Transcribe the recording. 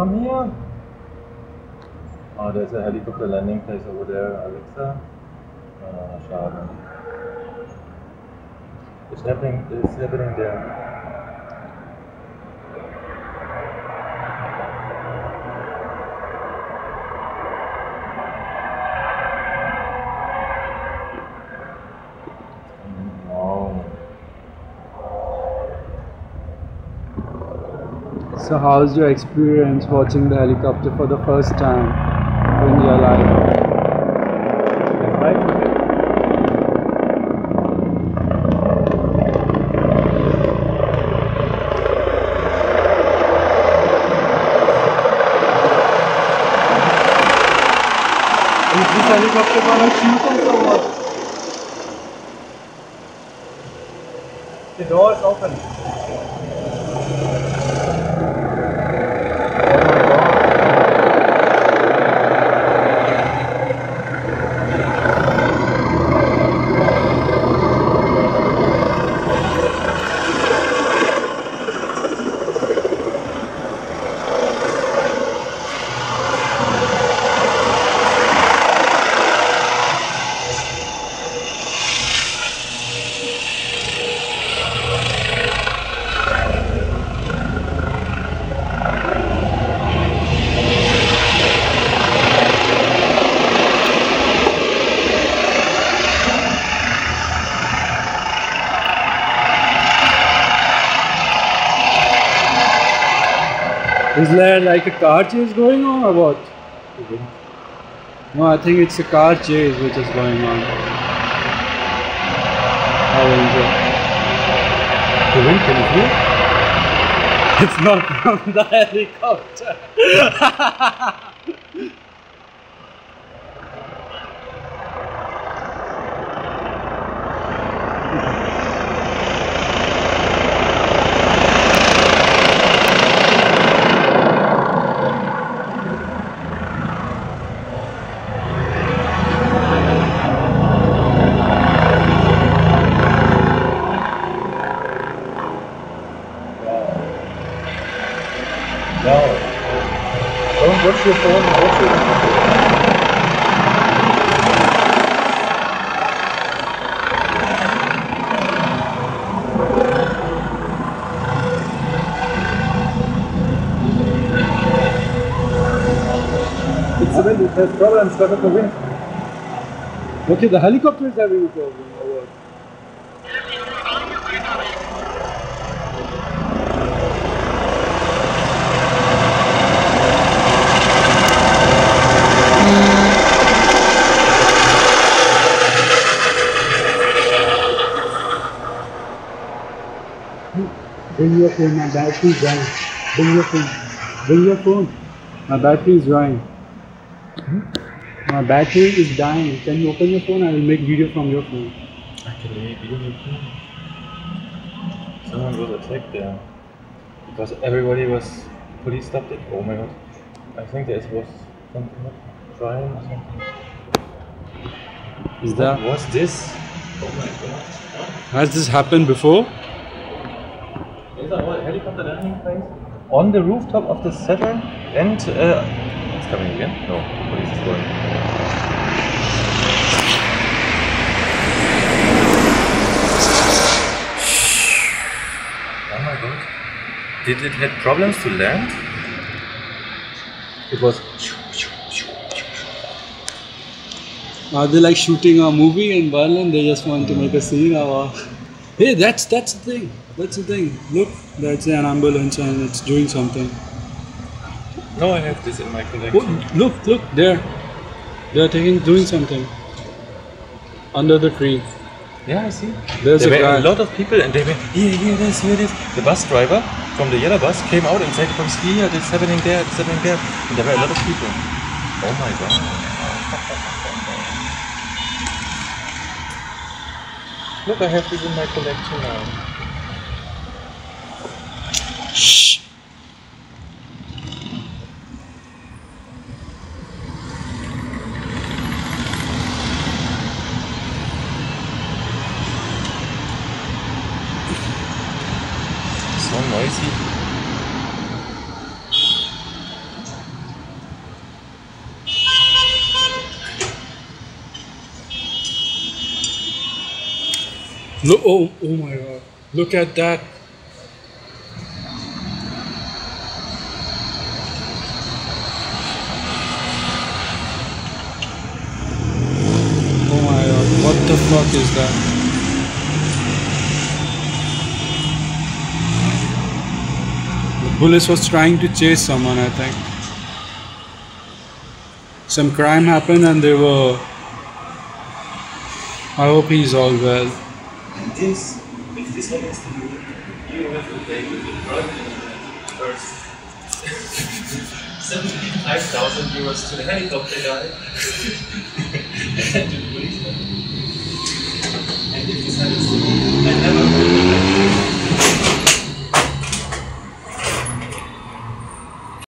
come here. Oh, there's a helicopter landing place over there, Alexa. Schade. It's happening there. So how's your experience watching the helicopter for the first time in your life? Is this helicopter gonna shoot us or what? The door is open. Is there like a car chase going on or what? No, I think it's a car chase which is going on. How is it? The wind, can you feel? It's not from the helicopter. Don't watch your phone, watch your It's the wind, it has problems because of the wind. Okay, the helicopter is having a problem or what? Bring your phone, my battery is dying. Bring your phone. Bring your phone. My battery is dying. My battery is dying. Can you open your phone? I will make video from your phone. I can make video from your phone. Someone was attacked there. Because everybody was... Police stopped it. Oh my god. I think there was something crime or something. Is that... What was this? Oh my god. Has this happened before? Is that what helicopter landing place? On the rooftop of the Saturn and it's coming again? No, the police is going. Oh my god. Did it have problems to land? It was. Are they like shooting a movie in Berlin? They just want to make a scene or... Hey, that's the thing. That's the thing. Look, that's an ambulance and it's doing something. No, I have this in my collection. Oh, look, there. They are doing something. Under the tree. Yeah, I see. There's there a guy. were a lot of people and they went, here this. The bus driver from the yellow bus came out and said, here, it's happening there, it's happening there. And there were a lot of people. Oh my god. Look, I have this in my collection now. Shh. So noisy. Look! Oh my God! Look at that! Oh my God! What the fuck is that? The police was trying to chase someone, I think. Some crime happened and they were. I hope he's all well. And this, if this happens to you, you have to pay with the drug first 75,000 euros to the helicopter guy and then to the policeman.